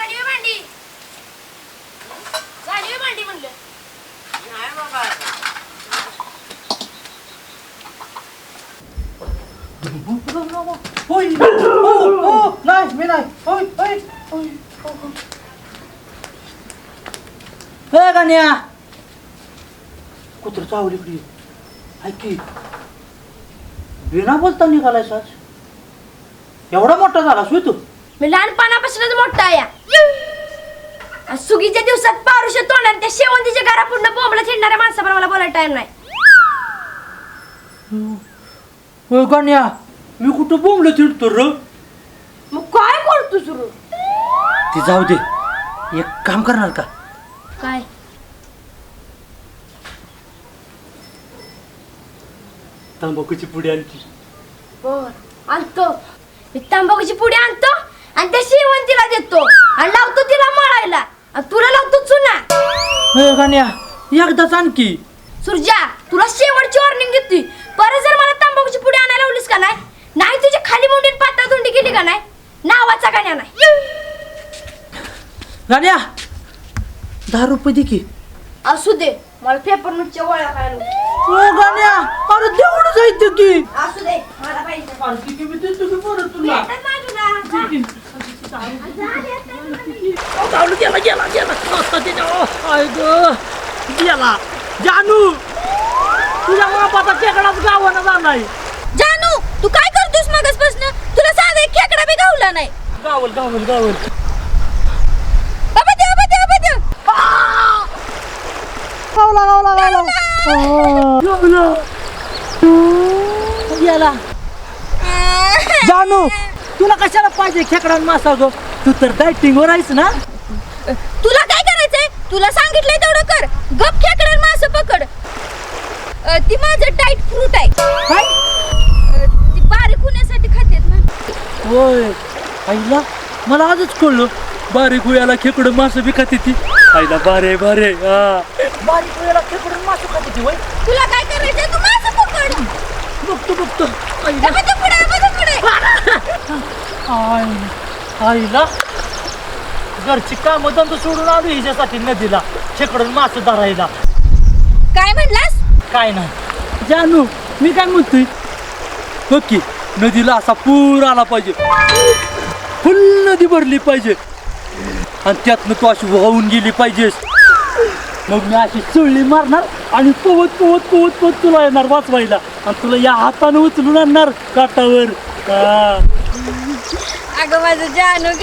झाली होय भांडी? झाली होय भांडी म्हणलं? नाही बाबा. होय नाही मी नाही होय होय होय गाण्या कुत्र चावली इकडे ऐक की बिना बोलता निघालाय साज एवढा मोठा झालास होय तू मी लहानपणापासूनच मोठा आहे आणि सुगीच्या दिवसात पारुष्य तोंडाने त्या शेवंतीच्या घरापुढनं बोंबला चिडणाऱ्या माणसाबरोबर मला बोलायला टाइम नाही. होय गाण्या मी कुठं बोंबलं चिडतो र मग काय बोलतो सुरू? ते जाऊ दे एक काम करणार का काय? तंबाखूची पुडी आणखी बर आणतो. मी तंबाखूची पुडी आणतो आणि त्या शेवंतीला देतो आणि लावतो तिला मळायला आणि तुला लावतो चुना. होय गाण्या एकदाच आणखी सुरजा तुला शेवटची वॉर्निंग देतोय. परत जर मला तंबाखूची पुडी आणायला लावलीस का नाही तुझी खाली मुंडीन पातळ धुंडी केली का नाही नावाचा गाण्या नाही. गाण्या 10 रुपये दे की असू दे मला पेपर नोटच्या गोळ्या खायला. हो गाण्या अरे तेवढं जायचं की असू दे मला पाहिजे. मी देतो की परत तुला भेटत नाही तुला. गेला गेला गेला आय ग गेला जानू तुझ्या बापाचा खेकडाच गावानं झालाय. जानू तू काय करतोस मगासपासून? तुला साधा एक खेकडा बी गावला नाही. गावल गावल गावल बाबा दे बाबा दे बाबा दे. गावला गावला गावला गेला. जानू तुला कशाला पाहिजे खेकडा आणि मासा ग तू तर डायटिंग वर आहेस ना. तुला काय करायचंय? तुला सांगितलंय तेवढं कर. गप खेकडा आणि मासे पकड. ती माझं डाएट फ्रूट आहे. काय ती बारीक होण्यासाठी खातेत ना. होय आईला मला आजच कळलं बारीक हुयाला खेकडं मासं बी खाते ती आईला बारे बारे हा बारीक हुयाला खेकडं मासं खाते ती होय. तुला काय करायचंय? तू मासे पकड. बघतो आईला मध्ये पुढे आईला घरची कामं धंदा सोडून आलो हिच्यासाठी नदीला खेकडं मासं धरायला. काय म्हणलास? काय नाही जानू मी काय म्हणतोय बघ की नदीला असा पूर आला पाहिजे फुल नदी भरली पाहिजे आणि त्यातनं तू अशी वाहून गेली पाहिजेस. मग मी अशी चुळली मारणार आणि पोहत पोहत पोहत पोहत तुला येणार वाचवायला आणि तुला या हातानं उचलून आणणार काठावर. अगं माझं जानू ग.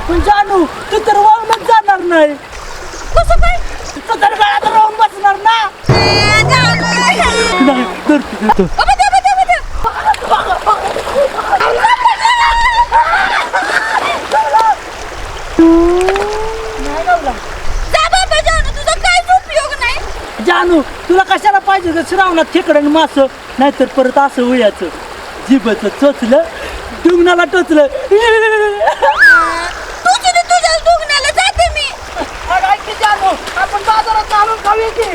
पण जानू तू तर वाहूनच जाणार नाही. कसं काय? तू तर गळ्यात राहून बसणार ना. नाही तर जानू तुला कशाला पाहिजे का श्रावणात खेकडं मासं नाहीतर परत असं वयाचं जिभचं चोचलं डुंगणाला टोचलं. तुझ्या दुग्नाला जाते मी. जानू आपण बाजारात आणून खाऊया की.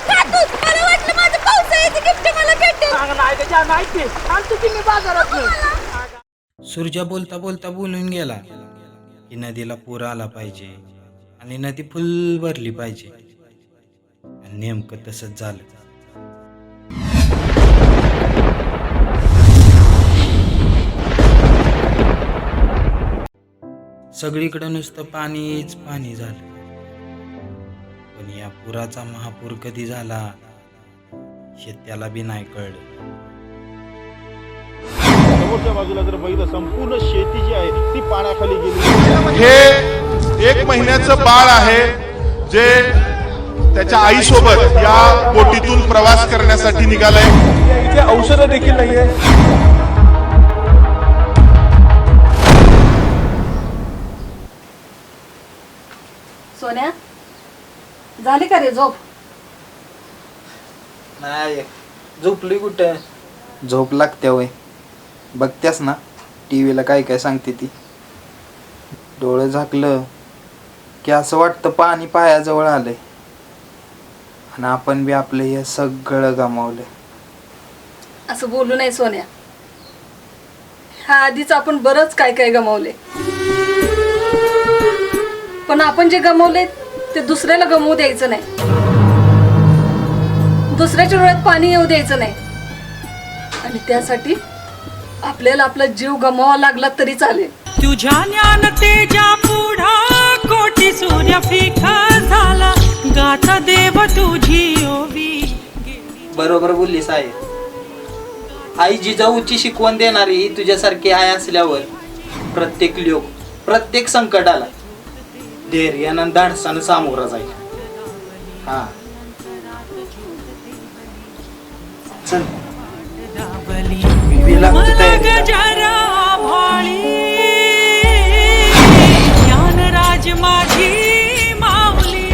मला वाटलं माझं पावसाळ्याचं गिफ्ट मला भेटेल. आणतो की मी बाजारात. सूर्या बोलता बोलता बोलून गेला की नदीला पूर आला पाहिजे आणि नदी फुल भरली पाहिजे आणि नेमकं तसंच झालं. सगळीकडे नुसतं पाणीच पाणी झालं. पण या पुराचा महापूर कधी झाला हे त्याला बी नाही कळलं. समोरच्या बाजूला जर बघितलं संपूर्ण शेती जी आहे ती पाण्याखाली गेली. हे 1 महिन्याचं बाळ आहे जे त्याच्या आईसोबत या बोटीतून प्रवास करण्यासाठी निघालाय. इथे औषधं देखील नाहीये. सोन्या झाली का रे झोप? नाही झोपली कुठं? झोप लागते वय बघत्यास ना टीव्हीला काय काय सांगते ती. डोळं झाकलं की असं वाटतं पाणी पायाजवळ आलंय आणि आपण बी आपलं हे सगळं गमावलंय. असं बोलू नाही सोन्या. ह्या आधीच आपण बरंच काय काय गमावले, पण आपण जे गमावले ते दुसऱ्याला गमवू द्यायचं नाही, दुसऱ्याच्या डोळ्यात पाणी येऊ द्यायचं नाही. आणि त्यासाठी आपल्याला आपला जीव गमावा लागला तरी चालेल. तुझ्या ज्ञान तेजा पुढा कोटी सूर्य फिका झाला, गाथा देव तुझी ओवी. बरोबर बोललीस आहे. आई जिजाऊची शिकवण देणारी ही तुझ्यासारखी आई असल्यावर प्रत्येक लोक प्रत्येक संकटाला धैर्यानं धाडसानं सामोरा जाईल. हा चल मी लागतो तयारीला. गजरा भाळी ज्ञान राज माझी माऊली.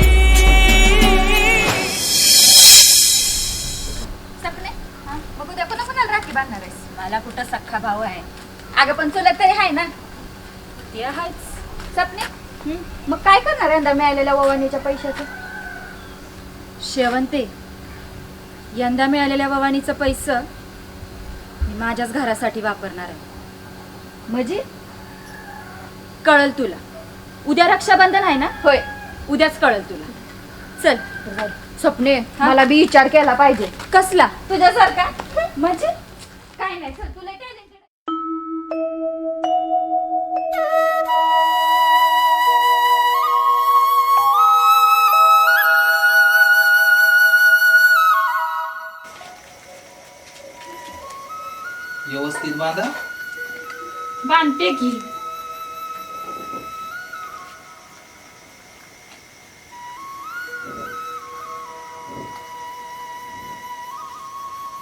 सपने मग उद्या कोणाला राखी बांधणार आहेस? मला कुठं सख्खा भाऊ आहे. अगं पण तुला तरी आहे ना. ते आहेच. सपने मग काय करणार यंदा मिळालेल्या ववानीच्या पैशाचं? शेवंते, यंदा मिळालेल्या ववानीचं पैसं मी माझ्याच घरासाठी वापरणार आहे. म्हणजे कळल तुला. उद्या रक्षाबंधन आहे ना? होय, उद्याच कळल तुला. चल स्वप्ने, मला बी विचार केला पाहिजे. कसला? तुझ्यासारखा. म्हणजे काय नाही, चल तुला टॅलेंटेड. व्यवस्थित बांधा. बांधते की.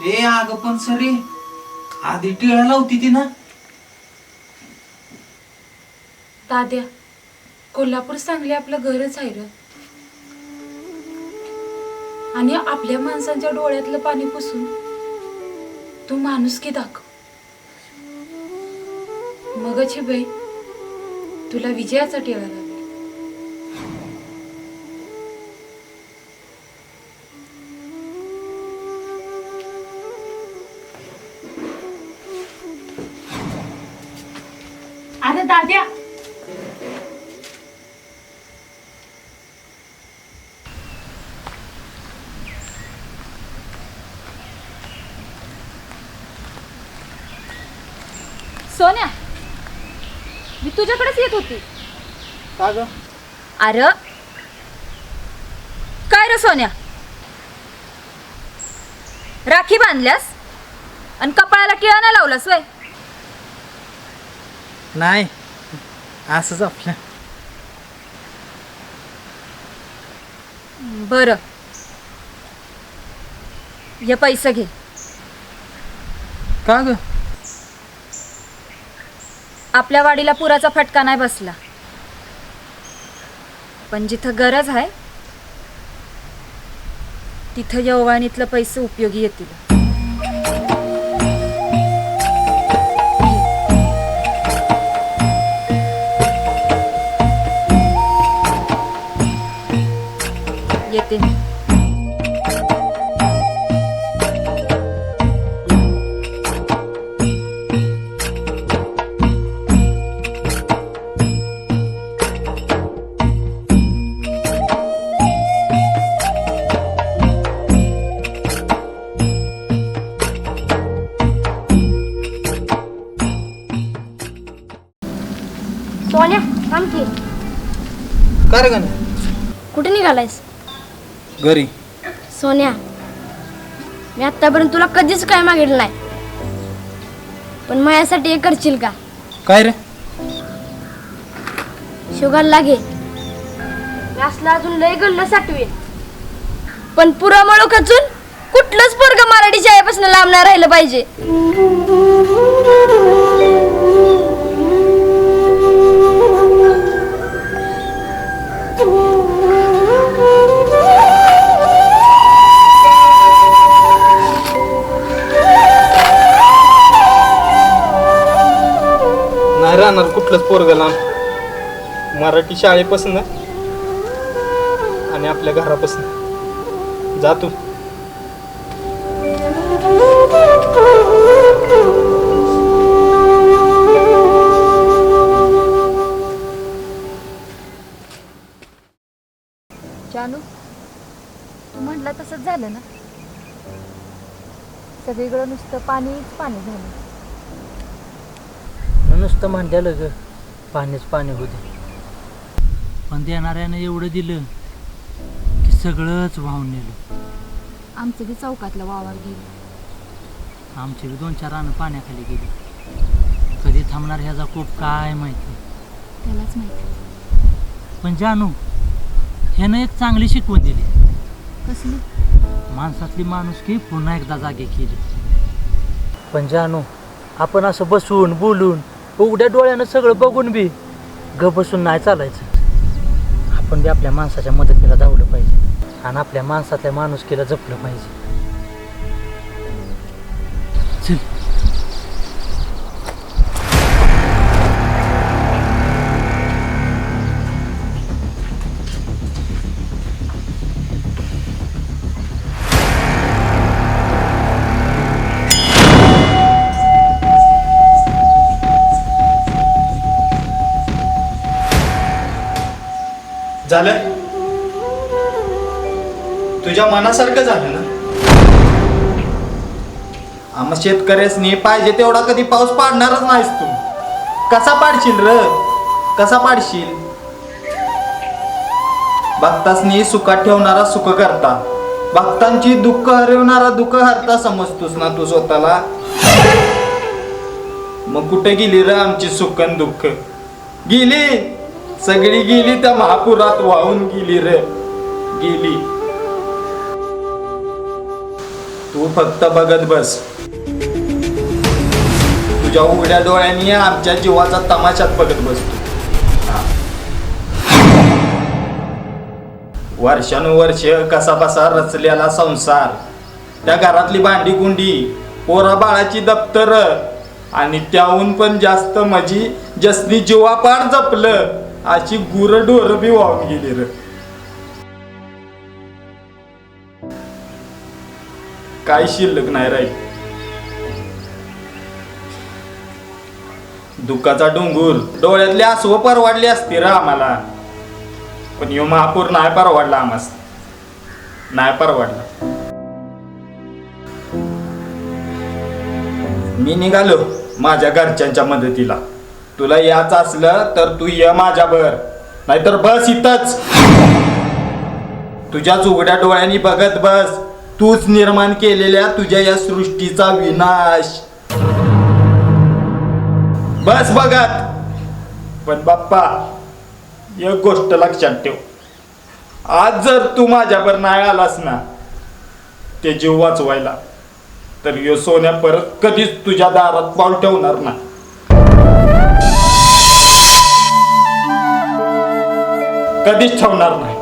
ए अगं पण सरे, आधी टिळा लावती ती ना. दाद्या, कोल्हापूर सांगली आपलं घरच आहे र. आणि आपल्या माणसांच्या डोळ्यातलं पाणी पुसून तू माणुसकी दाखव. मगची बाई तुला विजयाचा टिळा लागला. अरे दाद्या, सोन्या, मी तुझ्याकडेच येत होती. का ग? अरे काय रे सोन्या, राखी बांधल्यास आणि कपाळाला टिळा नाही लावलास वय? नाही, असंच आपलं. बरं, हे पैसे घे. का ग? आपल्या वाडीला पुराचा फटका नाही बसला, पण जिथं गरज आहे तिथं यववाणीतलं पैसे उपयोगी येतील. येते मी. सोन्या, थांब की. कर ग. कुठे निघालायस? घरी. सोन्या, मी आतापर्यंत तुला कधीच काय मागितलं नाही, पण माझ्यासाठी हे करशील का? काय रे? शुगर लागे. मी असला अजून लय गल्ल साठवे, पण पुरा मळू खचून कुठलंच पोरग मराठी शाळेपासून लांब नाही राहिलं पाहिजे. नाही राहणार कुठलंच पोरग लांब. मराठी शाळेपासून आणि आपल्या घरापासून. जा तू. झालं ना, सगळीकडं नुसतं पाणीच पाणी झालं. नुसतं म्हणलेलं ग पाणीच पाणी होते, पण देणाऱ्यानं एवढं दिलं की सगळंच वाहून नेलं. आमचं बी चौकातलं वावर गेलं. आमची बी 2-4 रानं पाण्याखाली गेली. कधी थांबणार ह्याचा खूप काय माहिती. त्यालाच माहिती. पण जानू, ह्यानं एक चांगली शिकवण दिली. कसली? माणसातली माणुसकी पुन्हा एकदा जागी केली. पण जानू, आपण असं बसून बोलून उघड्या डोळ्यानं सगळं बघून बी बसून नाही चालायचं. आपण बी आपल्या माणसाच्या मदतीला धावलं पाहिजे आणि आपल्या माणसातल्या माणुसकीला जपलं पाहिजे. चल. झालं? तुझ्या मनासारखं झालं ना? आम्हा शेतकऱ्यासनी पाहिजे तेवढा कधी पाऊस पाडणारच नाहीस तू. कसा पाडशील र? कसा पाडशील? भक्तासनी सुखात ठेवणारा सुख करता, भक्तांची दुःख हरवणारा दुःख हरता समजतोस ना तू स्वतःला? मग कुठे गेली र आमची सुख आणि दुःख? गेली, सगळी गेली त्या महापुरात वाहून गेली रे, गेली. तू फक्त बघत बस. तुझ्या उघड्या डोळ्यांनी आमच्या जीवाचा तमाशात बघत बसतो. वर्षानुवर्ष कसा बसा रचलेला संसार, त्या घरातली भांडी कुंडी, पोरा बाळाची दप्तर आणि त्याहून पण जास्त माझी जसनी जीवापाड जपलं अशी गुरढोर बी वाहून गेली रे. काय शिल्लक नाही राहील. दुःखाचा डोंगूर, डोळ्यातले आसव परवाडले असते रे आम्हाला, पण यो महापूर नाही परवाडला आम्हास, नाही परवाडला. मी निघालो माझ्या घरच्यांच्या मदतीला. तुला याच असलं तर तू ये माझ्यावर, नाहीतर बस इथंच. तुझ्याच उघड्या डोळ्यांनी बघत बस तूच निर्माण केलेल्या तुझ्या या सृष्टीचा विनाश. बस बघत. पण बाप्पा, एक गोष्ट लक्षात ठेव, आज जर तू माझ्यावर नाही आलास ना ते जीव वाचवायला, तर यो सोन्या परत कधीच तुझ्या दारात पाऊल ठेवणार ना. कधीच ठेवणार नाही.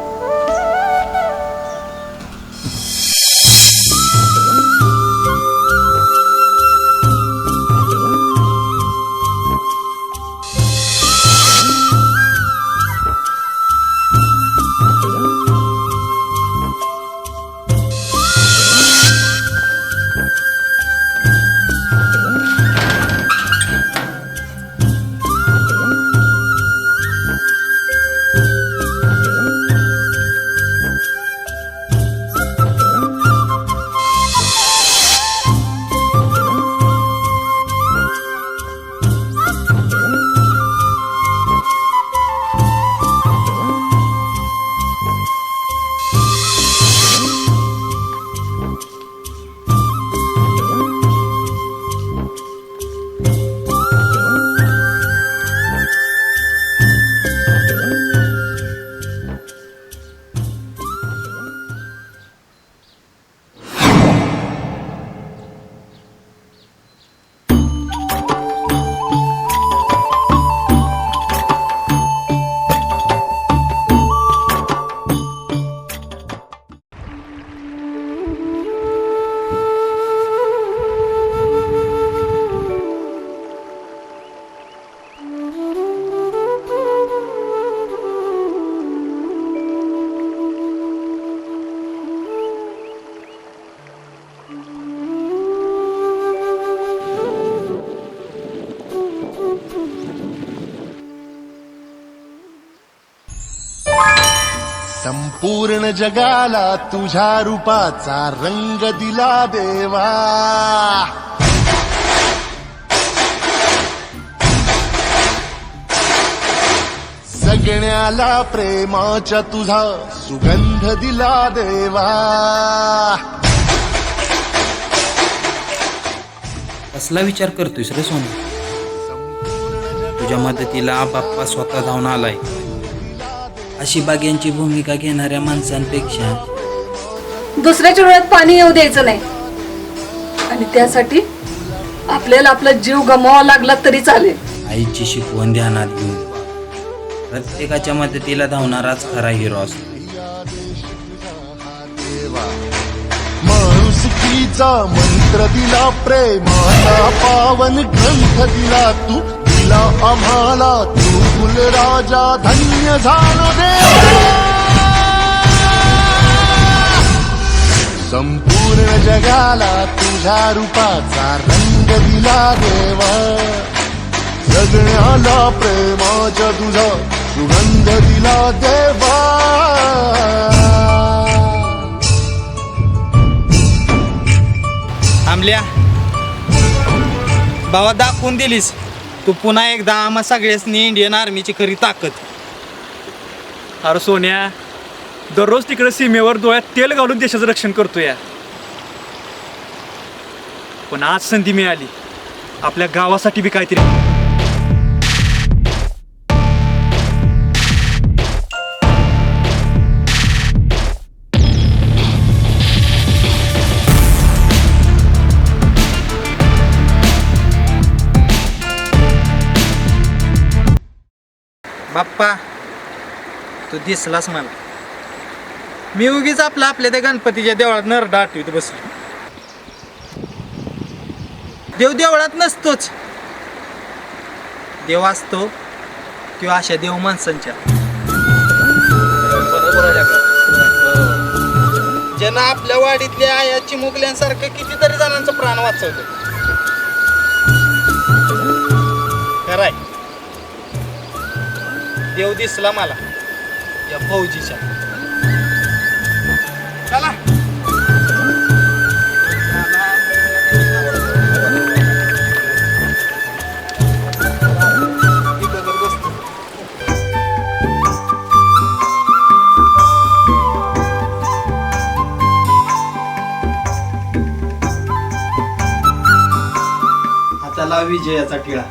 संपूर्ण जगाला तुझ्या रूपाचा रंग दिला देवा. सगळ्याला प्रेमाच्या तुझा सुगंध दिला देवा. कसला विचार करतोयस रे सोनू? तुझ्या मदतीला बाप्पा स्वतः धावून आलाय. अशी बाग्यांची भूमिका घेणाऱ्या माणसांपेक्षा दुसऱ्याच्या डोळ्यात पाणी येऊ द्यायचं नाही. आणि त्यासाठी आपल्याला आपला जीव गमवावा लागला तरी चालेल. आईची शिकवण ध्यानात घेऊन प्रत्येकाच्या मदतीला धावणाराच खरा हिरो असतो. माणुसकीचा मंत्र दिला, प्रेमाचा पावन ग्रंथ दिला तू. दिला आम्हाला तू कुलराजा, धन्य झालो देवा. संपूर्ण जगाला तुझ्या रूपाचा रंग दिला देवा. सगळ्याला प्रेमाच्या तुझा सुगंध दिला देवा. आमल्या बाबा दाखवून दिलीस तू पुन्हा एकदा आम्हा सगळ्यांनी इंडियन आर्मीची खरी ताकद. अरे सोन्या, दररोज तिकडे सीमेवर डोळ्यात तेल घालून देशाचं रक्षण करतो या. पण आज संधी मिळाली आपल्या गावासाठी बी काहीतरी. बाप्पा तू दिसलास मला. मी उगीच आपल्या त्या गणपतीच्या देवळात नरडा आठवीत बसलो. देव देवळात नसतोच, देव असतो किंवा अशा देव माणसांच्या. ज्यांना आपल्या वाडीतल्या आया चिमुकल्यांसारखं कितीतरी जणांचं प्राण वाचवलं. खराय देव दिसला मला या फौजीच्या. चला आता लाव विजयाचा टिळा.